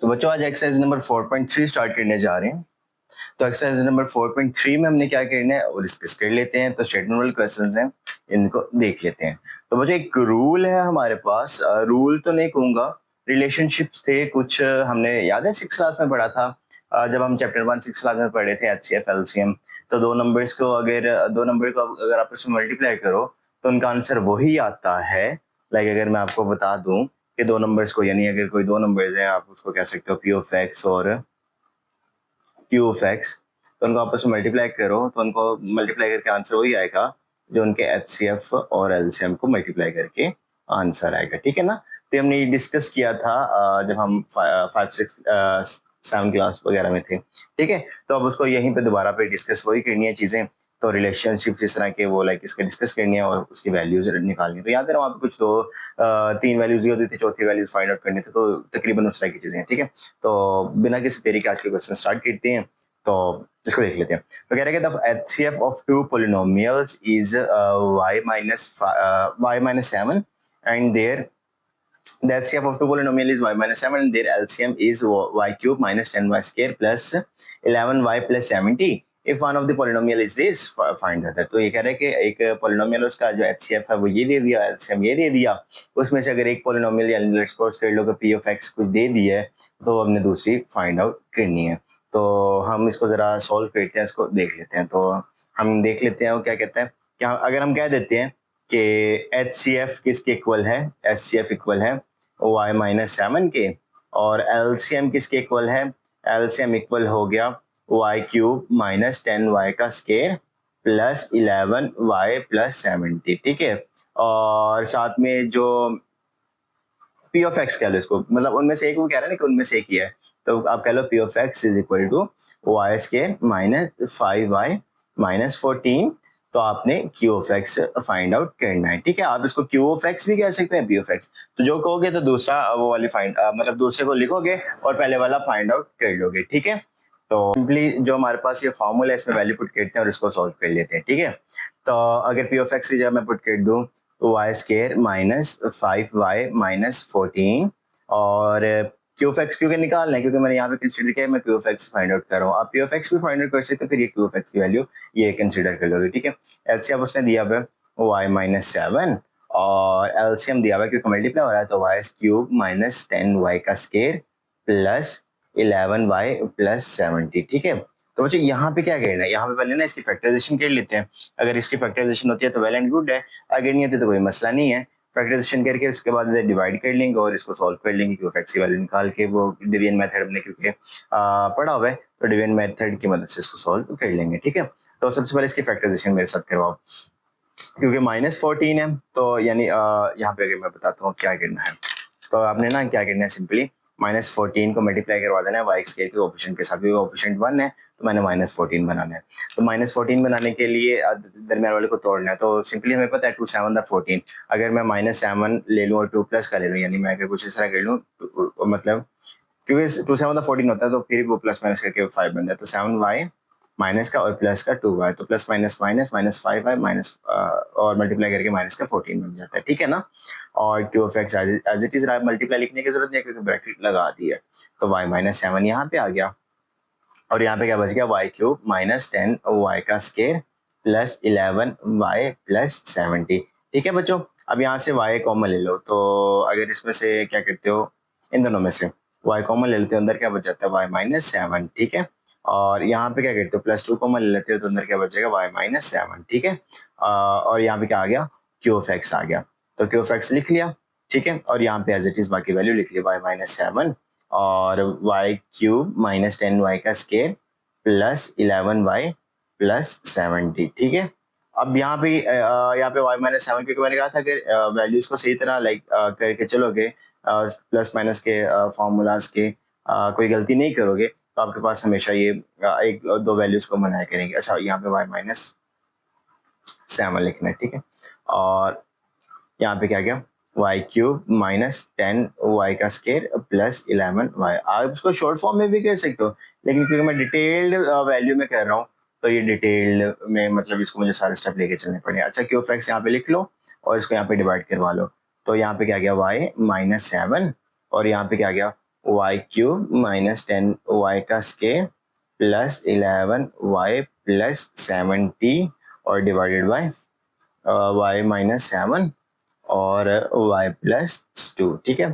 तो बच्चों आज एक्सरसाइज नंबर 4.3 स्टार्ट करने जा रहे हैं। तो एक्सरसाइज नंबर 4.3 में हमने क्या करना है और डिस्कस कर लेते हैं। तो स्टेटमेंट वाले क्वेश्चंस हैं, इनको देख लेते हैं। तो बच्चों एक रूल है हमारे पास, रूल तो नहीं कहूंगा, रिलेशनशिप्स थे कुछ, हमने याद है 6 क्लास में पढ़ा था। जब हम चैप्टर 1 6 क्लास में पढ़े थे एचसीएफ एलसीएम। तो दो नंबर को अगर आपस में मल्टीप्लाई करो तो उनका आंसर वही आता है। लाइक अगर मैं आपको बता दूं कि दो नंबर्स को, यानी अगर कोई दो नंबर्स हैं आप उसको कह सकते हो पी ऑफ एक्स और क्यू ऑफ एक्स, तो उनको आपस में मल्टीप्लाई करो तो उनको मल्टीप्लाई करके आंसर वही आएगा जो उनके एचसीएफ और एलसीएम को मल्टीप्लाई करके आंसर आएगा। ठीक है ना। तो हमने ये डिस्कस किया था जब हम 5 6 7 क्लास वगैरह में थे। ठीक है, तो अब उसको यहीं पे दोबारा पे डिस्कस वही करनी है चीजें। तो रिलेशनशिप इस तरह के वो लाइक इसका डिस्कस करनी है और उसकी वैल्यूज निकालनी है। तो याद है ना वहाँ पे कुछ दो तीन वैल्यूज ही होती थी, चौथी वैल्यूज फाइंड आउट करनी थी। तो तकरीबन उस तरह की चीजें हैं। ठीक है, तो बिना किसी देरी के आज के क्वेश्चन स्टार्ट करते हैं। तो इसको देख लेते हैं। तो कह रहे हैं the HCF of two polynomials is y minus 7 and their the HCF of two polynomial is y minus 7 and their LCM is y cube minus 10y square plus 11y plus 70. If one of the polynomial is this, find the other. तो ये कह रहे हैं कि एक polynomial उसका जो HCF है वो ये दे दिया, LCM ये दे दिया, उसमें से अगर एक polynomial या लेट्स सपोज कर लो कि p of x कुछ दे दी है तो हमने दूसरी फाइंड आउट करनी है। तो हम इसको जरा सॉल्व करते हैं, इसको देख लेते हैं। तो हम देख लेते हैं वो क्या कहता है। क्या अगर हम कह देते हैं कि HCF किसके इक्वल है, HCF इक्वल है y माइनस 7 के, और LCM किसके इक्वल है, LCM इक्वल हो गया y क्यूब माइनस 10y का स्केयर प्लस 11y प्लस 70। ठीक है, और साथ में जो p ऑफ x कह लो इसको, मतलब उनमें से एक वो कह रहा है ना कि उनमें से एक ही है, तो आप कह लो p of x is equal to y square minus 5y minus 14। तो आपने q of x find out करना है। ठीक है, आप इसको q ऑफ x भी कह सकते हैं, p ऑफ x। तो जो कहोगे तो दूसरा वो वाली फाइंड मतलब दूसरे को लिखोगे और पहले वाला फाइंड आउट कर लोगे। ठीक है, तो सिंपली जो हमारे पास ये फॉर्मूला है इसमें वैल्यू पुट करते हैं और इसको सॉल्व कर लेते हैं। ठीक है, तो अगर p ऑफ x की जगह मैं पुट कर दूं Y square minus 5y minus 14, और क्यू ऑफ एक्स क्योंकि निकालना है क्योंकि मैंने यहाँ पे कंसीडर किया है मैं Q of x find out कर रहा हूँ। आप पी ऑफ एक्स भी फाइंड आउट कर सकते हो, फिर ये क्यू ऑफ एक्स की वैल्यू ये कंसीडर कर लोगे। ठीक है, एलसीएम उसने दिया हुआ y माइनस 7 और एलसीएम दिया हुआ क्योंकि मल्टीप्लाई हो रहा है तो y क्यूब माइनस 10y का स्केयर प्लस 11y प्लस 70। ठीक है, तो बच्चों यहाँ पे क्या करना है, यहाँ पे पहले ना इसकी फैक्टराइजेशन कर लेते हैं। अगर इसकी फैक्टराइजेशन होती है तो वेल एंड गुड है, अगर नहीं होती तो कोई मसला नहीं है। फैक्टराइजेशन करके उसके बाद डिवाइड कर लेंगे और इसको सॉल्व कर लेंगे क्यू ऑफ एक्स की वैल्यू निकाल के। वो डिवीजन मेथड हमने क्योंकि पढ़ा हुआ है तो डिवीजन मेथड की मदद से इसको सॉल्व कर लेंगे। ठीक है, तो सबसे पहले इसकी फैक्टराइजेशन मेरे साथ करवाओ क्योंकि माइनस 14 है। तो यानी यहाँ पे अगर मैं बताता हूँ क्या करना है, तो आपने ना क्या करना है, सिंपली माइनस 14 को मल्टीप्लाई करवा देना है वाई स्केयर के कोएफिशिएंट के साथ, कोएफिशिएंट 1 है तो मैंने माइनस 14 बनाना है। तो माइनस 14 बनाने के लिए दरमियान वाले को तोड़ना है। तो सिंपली हमें पता है 2 7 द 14, अगर मैं माइनस 7 ले लूँ और 2 प्लस का ले लूँ, यानी मैं अगर कुछ इस तरह कर लूँ मतलब क्योंकि 2 7 द 14 होता है तो फिर वो प्लस माइनस करके 5 बन जाता है। तो 7y माइनस का और प्लस का 2y, तो plus minus minus minus 5y minus और मल्टीप्लाई करके माइनस का 14 बन जाता है। ठीक है ना, और q of x as it is multiply लिखने की जरूरत नहीं है क्योंकि ब्रैकेट लगा दी है। तो y माइनस 7 यहाँ पे आ गया और यहाँ पे क्या बच गया y क्यूब माइनस 10y का स्केयर प्लस 11y प्लस 70। ठीक है बच्चों, अब यहाँ से y कॉमन ले लो। तो अगर इसमें से क्या करते हो, इन दोनों में से y कॉमन ले लेते हो, अंदर क्या बच जाता है y माइनस 7। ठीक है, और यहाँ पे क्या करते हो प्लस 2 कॉमन ले लेते हो तो अंदर क्या बचेगा y माइनस 7। ठीक है, और यहाँ पे क्या आ गया क्यू ऑफ एक्स आ गया, तो क्यू ऑफ एक्स लिख लिया। ठीक है, और यहाँ पे एज इट इज बाकी वैल्यू लिख लिया y माइनस 7 और y क्यूब माइनस 10y का स्केयर प्लस 11y प्लस 70। ठीक है, अब यहाँ पे y माइनस 7 क्योंकि मैंने कहा था कि वैल्यूज को सही तरह लाइक करके चलोगे, प्लस माइनस के फॉर्मूलाज के कोई गलती नहीं करोगे तो आपके पास हमेशा ये एक दो वैल्यूज को बनाया करेंगे। अच्छा, यहाँ पे y माइनस 7 लिखना है। ठीक है, और यहाँ पे क्या गया y क्यूब माइनस 10y का स्केयर प्लस 11y। आप इसको शॉर्ट फॉर्म में भी कर सकते हो, लेकिन क्योंकि मैं डिटेल्ड वैल्यू में कर रहा हूँ तो ये डिटेल्ड में मतलब इसको मुझे सारे स्टेप लेके चलने पड़े। अच्छा, क्यू ऑफ एक्स यहाँ पे लिख लो और इसको यहाँ पे डिवाइड करवा लो। तो यहाँ पे क्या गया y माइनस 7 और यहाँ पे क्या गया वाई क्यूब माइनस 10 वाई का स्केयर प्लस 11 वाई प्लस 70 और डिवाइडेड बाय वाई माइनस 7 और y प्लस 2। ठीक है,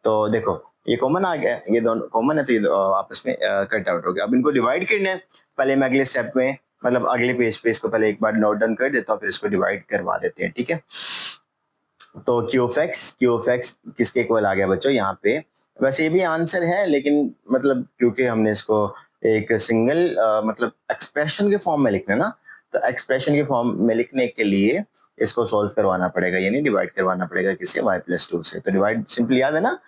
तो देखो ये कॉमन आ गया, ये दोनों कॉमन है तो ये आपस में कट आउट हो गया। अब इनको डिवाइड करना है, पहले मैं अगले स्टेप में मतलब अगले पेज पे इसको पहले एक बार नोट डाउन कर देता हूँ, फिर इसको डिवाइड करवा देते हैं। ठीक है, तो क्यूएफएक्स किसके इक्वल आ गया बच्चों यहाँ पे। वैसे ये भी आंसर है, लेकिन मतलब क्योंकि हमने इसको एक सिंगल मतलब एक्सप्रेशन के फॉर्म में लिखना है ना, तो एक्सप्रेशन के फॉर्म में लिखने के लिए इसको सॉल्व करवाना पड़ेगा, यानी डिवाइड करवाना पड़ेगा किससे, y प्लस 2 से। तो डिवाइड सिंपली याद है ना,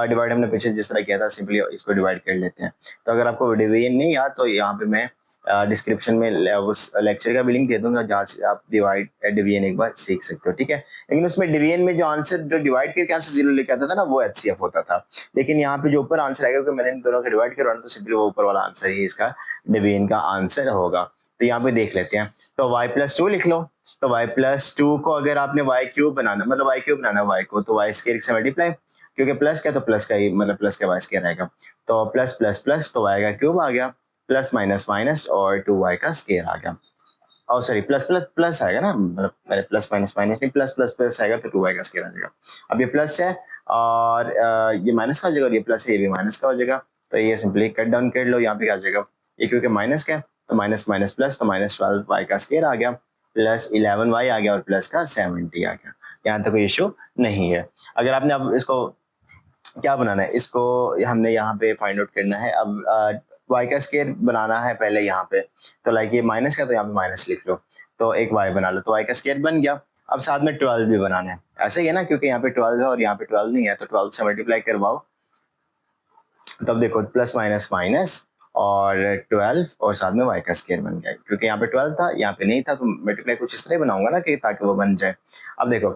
डिवाइड हमने पीछे जिस तरह किया था, सिंपली इसको डिवाइड कर लेते हैं। तो अगर आपको डिवीजन नहीं याद तो यहाँ पे मैं डिस्क्रिप्शन में उस लेक्चर का भी लिंक दे दूंगा, जहाँ से आप डिवाइड डिवीजन एक बार सीख सकते हो। ठीक है, लेकिन उसमें डिवीजन में जो आंसर जो डिवाइड करके आंसर 0 लेके आता था ना, वो एचसीएफ होता था। लेकिन यहाँ पे जो ऊपर आंसर आएगा, क्योंकि मैंने इन दोनों को डिवाइड करवाना, तो सिंपली वो ऊपर वाला आंसर ही इसका डिवीजन का आंसर होगा। तो यहाँ पे देख लेते हैं, तो y प्लस 2 लिख लो। तो y प्लस 2 को अगर आपने y क्यूब बनाना, मतलब y क्यूब बनाना y को, तो y स्क्वायर से मल्टीप्लाई, क्योंकि प्लस क्या तो प्लस का ही मतलब प्लस का y स्क्वायर आएगा। तो प्लस प्लस प्लस तो y का क्यूब आ गया, प्लस माइनस माइनस और 2y का स्क्वायर आ गया। और सॉरी प्लस प्लस प्लस आएगा ना, मतलब पहले प्लस माइनस माइनस नहीं, प्लस प्लस प्लस आएगा तो 2y का स्क्वायर आ जाएगा। अब ये प्लस है और ये माइनस का हो जाएगा, और ये प्लस है, ये भी माइनस का हो जाएगा। तो ये सिंपली कट डाउन कर लो, यहाँ पे आ जाएगा ये, क्योंकि माइनस का है तो माइनस माइनस प्लस, तो माइनस 12y का स्क्वायर आ गया, प्लस 11y आ गया और प्लस का 70 आ गया। यहाँ तक कोई इशू नहीं है। अगर आपने अब इसको क्या बनाना है, इसको हमने यहाँ पे फाइंड आउट करना है। अब y का स्क्वायर बनाना है पहले यहाँ पे, तो लाइक ये माइनस का, तो यहाँ पे माइनस लिख लो, तो एक y बना लो, तो y का स्क्वायर बन गया। अब साथ में 12 भी बनाना है, ऐसे ही है ना, क्योंकि यहाँ पे 12 है और यहाँ पे 12 नहीं है, तो 12 से मल्टीप्लाई करवाओ। तब देखो प्लस माइनस माइनस और 12 और साथ में y का स्क्वायर बन गया, क्योंकि यहाँ पे 12 था यहाँ पे नहीं था, तो मल्टीप्लाई कुछ इस तरह बनाऊंगा ना कि ताकि वो बन जाए। अब देखो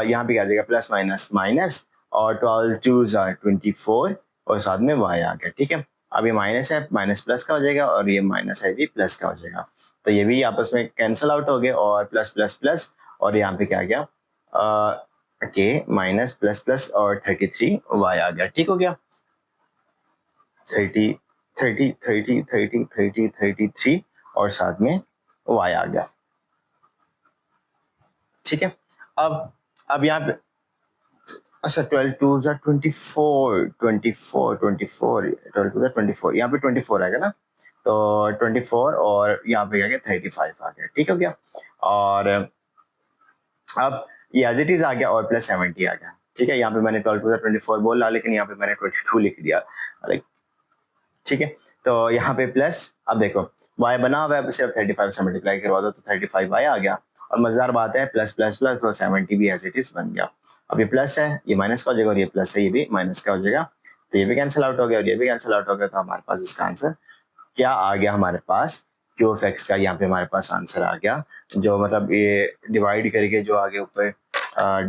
यहाँ पे आ जाएगा प्लस माइनस माइनस और 12 2s are 24 और साथ में y आ गया। ठीक है, अब ये माइनस है, माइनस प्लस का हो जाएगा और ये माइनस है भी प्लस का हो जाएगा, तो ये भी आपस में कैंसिल आउट हो गए और प्लस प्लस प्लस और यहाँ पे क्या आ गया के माइनस प्लस प्लस और 33y आ गया। ठीक हो गया, 30 30 30 30 30 33 और साथ में y आ गया। ठीक है, अब यहाँ पे अच्छा 12 2s are 24 24 24 12 2s are 24, यहाँ पे 24 आएगा ना, तो 24 और यहाँ पे आ गया 35 आ गया। ठीक हो गया, और अब ये एज इट इज आ गया और प्लस 70 आ गया। ठीक है, यहाँ पे मैंने 12 2s are 24 बोला, लेकिन यहाँ पे मैंने 22 लिख दिया। लाइक ठीक है, तो यहाँ पे प्लस, अब देखो y बना हुआ है, सिर्फ 35 से मल्टीप्लाई करवा दो तो 35y आ गया। और मजेदार बात है प्लस प्लस प्लस तो 70 भी एज इट इज बन गया। अब ये प्लस है, ये माइनस का हो जाएगा, और ये प्लस है, ये भी माइनस का हो जाएगा, तो ये भी कैंसिल आउट हो गया और ये भी कैंसिल आउट हो गया। तो हमारे पास इसका आंसर क्या आ गया, हमारे पास क्यू ऑफ एक्स का यहाँ पे हमारे पास आंसर आ गया, जो मतलब ये डिवाइड करके जो आगे ऊपर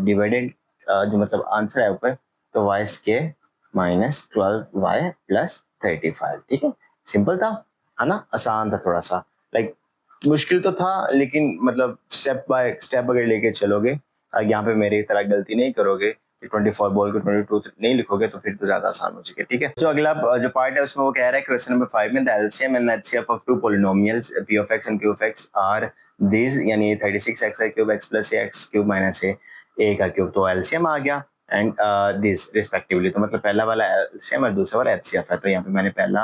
डिवाइडेंड जो मतलब आंसर है ऊपर, तो Y square minus 12y plus 35। ठीक है, सिंपल था, है ना, आसान था थोड़ा सा, लाइक मुश्किल तो था, लेकिन मतलब स्टेप बाय स्टेप अगर लेके चलोगे, यहाँ पे मेरी तरह गलती नहीं करोगे, 24 बोल के 22 नहीं लिखोगे, तो फिर तो ज्यादा आसान हो चुके। ठीक है, जो अगला जो पार्ट है उसमें वो कह रहा है क्वेश्चन नंबर 5 में, the LCM and HCF of two polynomials p of x and q of x are this, यानी 36x cube x plus x cube minus a का क्यूब, तो एलसीएम आ गया एंड दिस रिस्पेक्टिवली, तो मतलब पहला वाला एलसीएम और दूसरा वाला एचसीएफ है, तो यहाँ पे मैंने पहला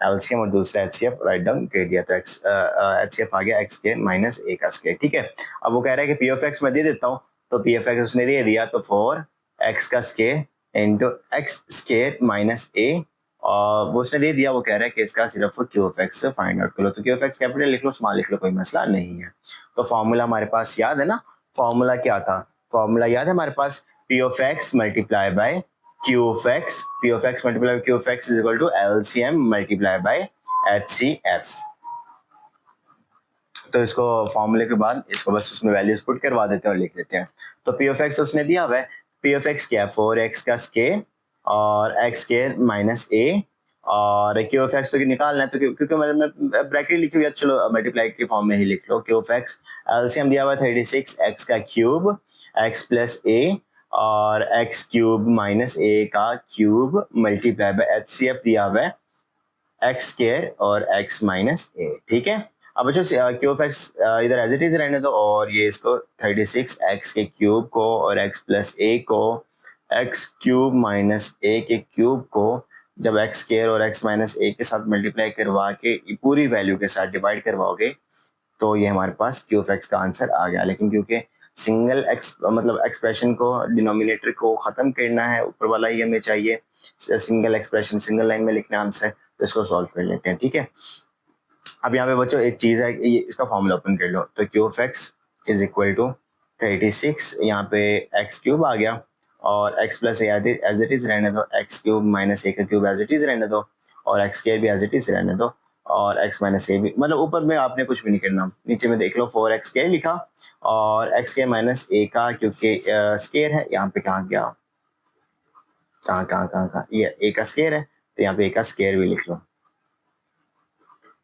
एलसीएम और दूसरा एचसीएफ राइट डाउन कर दिया, तो एचसीएफ आ गया x के माइनस a का स्क्वायर। ठीक है, अब वो कह रहा है कि p of x मैं दे देता हूँ, तो p of x उसने दे दिया, तो 4x का square into x square minus a, और वो उसने दे दिया, वो कह रहा है कि इसका सिर्फ Q of x find out करो, तो क्यू ऑफ एक्स कैपिटल लिख लो, स्मॉल लिख लो, कोई मसला नहीं है। तो फॉर्मूला हमारे पास याद है ना, फॉर्मूला क्या था, फॉर्मूला याद है हमारे पास, p of x multiply by q of x, p of x multiply by q of x is equal to LCM multiply by HCF। तो इसको फॉर्मूले के बाद इसको बस उसमें वैल्यूज पुट करवा देते हैं और लिख देते हैं। तो p of x उसने दिया हुआ है, p of x क्या है, 4x का स्क्वायर और x स्क्वायर माइनस a, और q of x तो निकालना है, तो क्योंकि मैंने ब्रैकेट लिखी हुई है, चलो मल्टीप्लाई के फॉर्म में ही लिख लो, q of x एलसीएम दिया हुआ है 36x का क्यूब x प्लस a और एक्स क्यूब माइनस ए का क्यूब मल्टीप्लाई बाय एचसीएफ दिया हुआ है एक्स स्क्वायर और एक्स माइनस ए। ठीक है, अब बच्चों क्यू ऑफ एक्स इधर एज इट इज रहने दो और ये इसको 36 एक्स के क्यूब को और एक्स प्लस ए को एक्स क्यूब माइनस ए के क्यूब को जब एक्स स्क्वायर और एक्स माइनस ए के साथ मल्टीप्लाई करवा के पूरी वैल्यू के साथ डिवाइड करवाओगे तो ये हमारे पास क्यू ऑफ एक्स का आंसर आ गया। लेकिन क्योंकि सिंगल एक्स मतलब एक्सप्रेशन को डिनोमिनेटर को खत्म करना है, ऊपर वाला ही हमें चाहिए, सिंगल एक्सप्रेशन सिंगल लाइन में लिखना आंसर, तो इसको सॉल्व कर लेते हैं। ठीक है, अब यहाँ पे बच्चों एक चीज है, ये इसका फॉर्मूला ओपन कर लो, तो q of x is equal to 36, यहाँ पे एक्स क्यूब आ गया और x plus as it is रहने दो, एक्स क्यूब माइनस ए का क्यूब एज इट इज रहने दो और एक्स स्क्वायर भी एज इट इज रहने दो और एक्स माइनस ए भी, मतलब ऊपर में आपने कुछ भी नहीं करना, नीचे में देख लो 4x स्क्वायर लिखा और एक्स स्क्वायर माइनस ए का क्योंकि स्क्वायर है, यहाँ पे कहाँ गया, कहाँ ये ए का स्क्वायर है तो यहाँ पे ए का स्क्वायर भी लिख लो।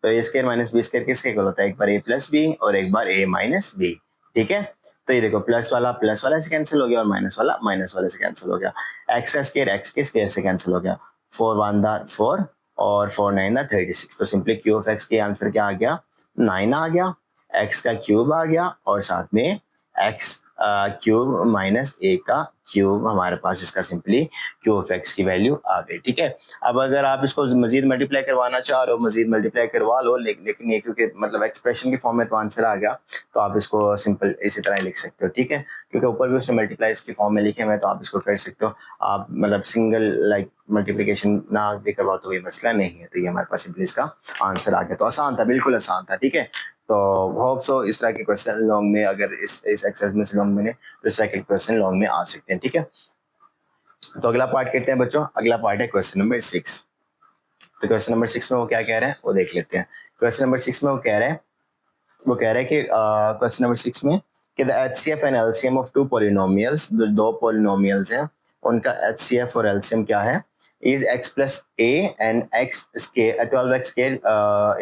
तो ए स्क्वायर माइनस बी स्क्वायर किसके इक्वल होता है, एक बार ए प्लस बी और एक बार ए माइनस बी। ठीक है, तो ये देखो प्लस वाला से कैंसिल हो गया और माइनस वाले से कैंसिल हो गया, एक्स का स्क्वायर एक्स के स्क्वायर से कैंसिल हो गया, 4 1 दा 4 और 4 9 दा 36। तो सिंपली क्यू ऑफ एक्स के आंसर क्या आ गया, 9 आ गया, एक्स का क्यूब आ गया और साथ में एक्स क्यूब माइनस ए का क्यूब हमारे पास, इसका सिंपली क्यू ऑफ एक्स की वैल्यू आ गई। ठीक है, अब अगर आप इसको मजीद मल्टीप्लाई करवाना चाह रहे हो मजीद मल्टीप्लाई करवा लो, लेकिन ये क्योंकि मतलब एक्सप्रेशन की फॉर्म में तो आंसर आ गया तो आप इसको सिंपल इसी तरह लिख सकते हो। ठीक है, क्योंकि ऊपर भी उसने मल्टीप्लाई की फॉर्म में लिखे हुए तो आप इसको कर सकते हो, आप मतलब सिंगल लाइक मल्टीप्लिकेशन ना भी करवाओ तो ये मसला नहीं है। तो ये हमारे पास सिंपली इसका आंसर आ गया, तो आसान था, बिल्कुल आसान था। ठीक है, तो होप सो इस तरह के क्वेश्चन लॉन्ग में, अगर इस एक्सरसाइज में से लॉन्ग में तो इस तरह के क्वेश्चन लॉन्ग में आ सकते हैं। ठीक है, तो अगला पार्ट करते हैं बच्चों, अगला पार्ट है क्वेश्चन नंबर 6। तो क्वेश्चन नंबर 6 में वो क्या कह रहा है वो देख लेते हैं। क्वेश्चन नंबर 6 में वो कह रहा है कि क्वेश्चन नंबर 6 में कि the HCF and LCM of two polynomials, जो दो पॉलिनोमियल्स हैं उनका एचसीएफ और एलसीएम क्या है, is x plus a and x square 12x square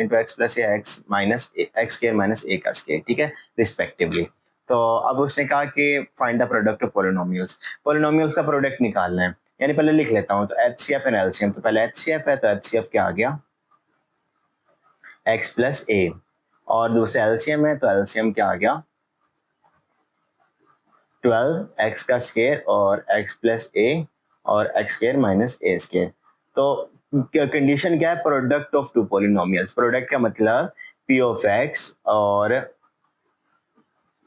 into x plus a x minus x square minus a का स्क्वायर। ठीक है, रिस्पेक्टिवली। तो अब उसने कहा कि find the product of polynomials, polynomials का प्रोडक्ट निकालना है, यानी पहले लिख लेता हूं, तो एचसीएफ एंड एलसीएम, तो पहले एचसीएफ है तो एचसीएफ क्या आ गया, एक्स प्लस ए, और दूसरा एलसीएम है तो एलसीएम क्या आ गया, 12x का स्क्वायर और x प्लस ए और x square minus a square. तो कंडीशन क्या है, product of two polynomials, product का मतलब p ऑफ x और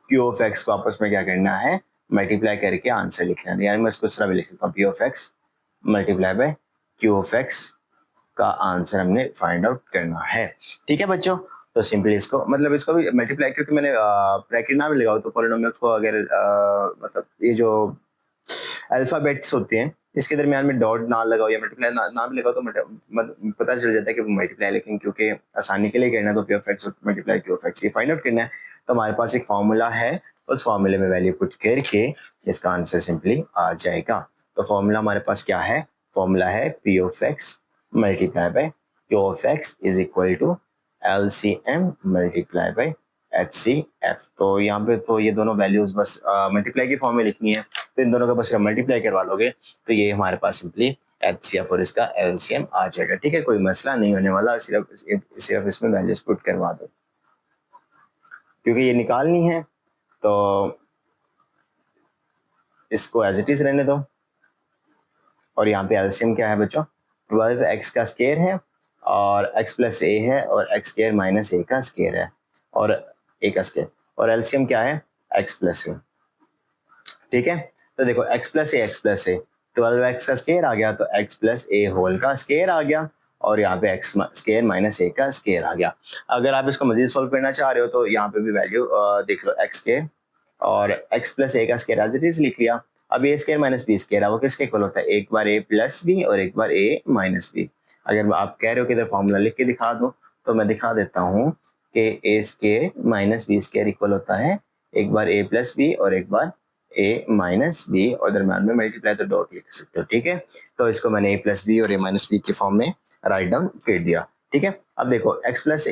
q ऑफ x को आपस में क्या करना है, मल्टीप्लाई करके आंसर लिखना है। यानी मैं इसको इस तरह भी लिख सकता हूँ, p of x multiply by q of x का आंसर हमने फाइंड आउट करना है। ठीक है बच्चों, तो सिंपली इसको मतलब इसको भी मल्टीप्लाई, क्योंकि मैंने ब्रैकेट ना भी लगाओ तो पॉलिनोमियल्स को अगर मतलब ये जो अल्फाबेट्स होते हैं इसके दरमियान में डॉट ना लगाओ या मल्टीप्लाई ना भी लगाओ तो पता चल जाता है कि वो मल्टीप्लाई, लेकिन क्योंकि आसानी के लिए करना है तो P of x multiply Q of x ये फाइंड आउट करना है, तो हमारे पास एक फार्मूला है, उस फार्मूले में वैल्यू पुट करके इसका आंसर सिंपली आ जाएगा। तो फार्मूला हमारे पास क्या है, फार्मूला है p of x multiply by q of x is equal to LCM multiply by HCF। तो यहाँ पे तो ये दोनों वैल्यूज बस मल्टीप्लाई की फॉर्म में लिखनी है, तो इन दोनों का बस मल्टीप्लाई करवा लोगे तो ये हमारे पास सिंपली HCF और इसका LCM आ जाएगा। ठीक है, कोई मसला नहीं होने वाला, सिर्फ इसमें वैल्यूज पुट करवा दो, क्योंकि ये निकालनी है तो इसको एज इट इज रहने दो। और यहाँ पे LCM क्या है बच्चों, 12x का स्क्वायर है और x प्लस ए है और x स्क्वायर माइनस ए का स्क्वायर है और ए का स्क्वायर, और एलसीएम क्या है, x प्लस ए। ठीक है, तो देखो x प्लस ए 12x का स्क्वायर आ गया तो x प्लस ए होल का स्क्वायर आ गया और यहाँ पे x स्क्वायर माइनस ए का स्क्वायर आ गया। अगर आप इसको मजीद सोल्व करना चाह रहे हो तो यहाँ पे भी वैल्यू देख लो, x स्क्वायर और x प्लस ए का स्क्वायर एज इट इज लिख लिया। अब ए स्क्वायर माइनस बी स्क्वायर है वो किसके इक्वल होता है, एक बार ए प्लस बी और एक बार ए माइनस बी। अगर आप कह रहे हो कि इधर फॉर्मूला लिख के दिखा दो तो मैं दिखा देता हूँ कि a square minus b square equal होता है एक बार ए प्लस बी और एक बार ए माइनस बी, और दरम्यान में मल्टीप्लाई तो डॉट लिख सकते हो। ठीक है, तो इसको मैंने ए प्लस बी और ए माइनस बी के फॉर्म में राइट डाउन कर दिया। ठीक है, अब देखो x प्लस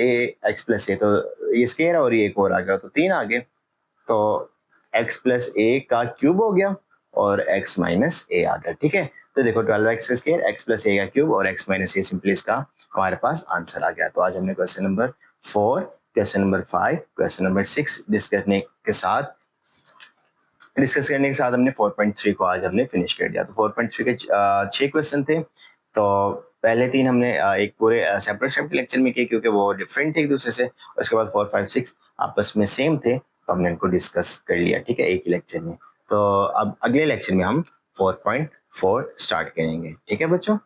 ए तो ये स्क्वायर और ये एक और आ गया तो 3 आ गए, तो x प्लस ए का क्यूब हो गया और x माइनस ए आ गया, ठीक है। तो देखो 12x का स्क्वायर x प्लस ए का क्यूब और x माइनस ए, सिंपली इसका हमारे पास आंसर आ गया। तो आज हमने question number 4, question number 5, question number 6 discuss करने के साथ हमने 4.3 को आज हमने फिनिश कर दिया। तो 4.3 के 6 क्वेश्चन थे। तो पहले 3 हमने एक पूरे सेपरेट लेक्चर में किए क्योंकि वो डिफरेंट थे एक दूसरे से। उसके बाद 4, 5, 6 आपस में सेम थे, तो हमने इनको डिस्कस कर लिया, ठीक है, एक ही लेक्चर में। तो अब अगले लेक्चर में हम 4.4 स्टार्ट करेंगे, ठीक है बच्चों।